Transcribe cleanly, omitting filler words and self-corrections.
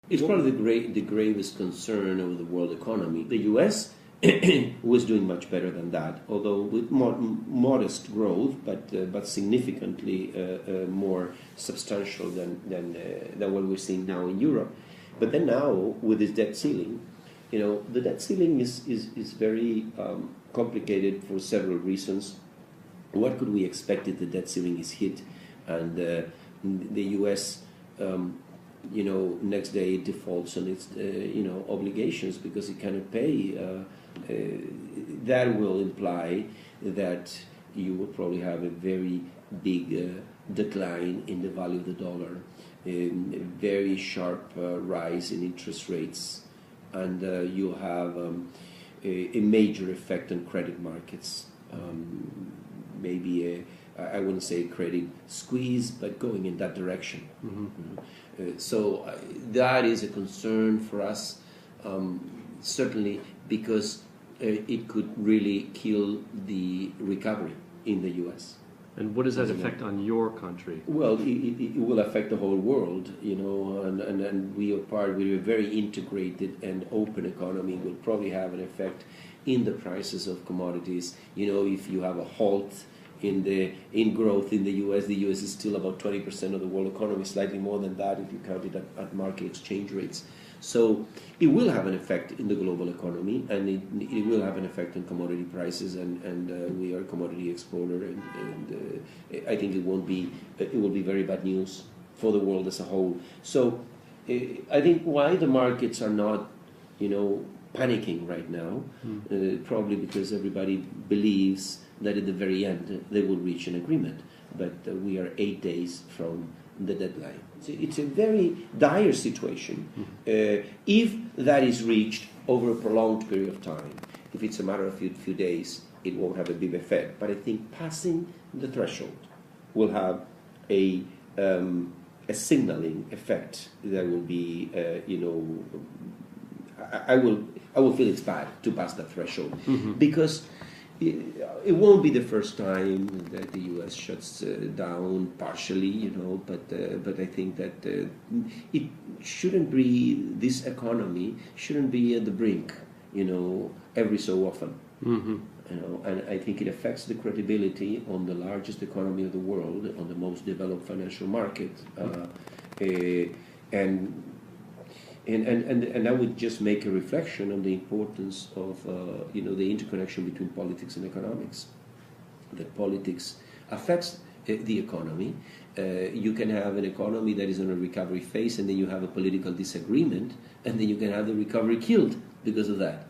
It's probably the gravest concern of the world economy. The U.S. was doing much better than that, although with modest growth, but significantly more substantial than what we're seeing now in Europe. But then now, with this debt ceiling, the debt ceiling is very complicated for several reasons. What could we expect if the debt ceiling is hit and the U.S. Next day it defaults on its obligations because it cannot pay? That will imply that you will probably have a very big decline in the value of the dollar, a very sharp rise in interest rates, and you'll have a major effect on credit markets. Maybe I wouldn't say credit squeeze, but going in that direction. Mm-hmm. So that is a concern for us, certainly because it could really kill the recovery in the U.S. And what does that affect on your country? Well, it will affect the whole world, and we are a very integrated and open economy. Will probably have an effect in the prices of commodities. If you have a halt in growth in the U.S. The U.S. is still about 20% of the world economy, slightly more than that if you count it at market exchange rates. So it will have an effect in the global economy, and it will have an effect on commodity prices, and we are a commodity exporter, and I think it will be very bad news for the world as a whole. So I think why the markets are not, panicking right now, probably because everybody believes that at the very end they will reach an agreement, but we are 8 days from the deadline. It's a very dire situation. If that is reached over a prolonged period of time, if it's a matter of a few days, it won't have a big effect. But I think passing the threshold will have a signaling effect that will be, I will feel it's bad to pass that threshold, because it won't be the first time that the U.S. shuts down partially, but I think that it shouldn't be, this economy shouldn't be at the brink, every so often. And I think it affects the credibility on the largest economy of the world, on the most developed financial market, and I would just make a reflection on the importance of the interconnection between politics and economics. That politics affects the economy. You can have an economy that is in a recovery phase, and then you have a political disagreement, and then you can have the recovery killed because of that.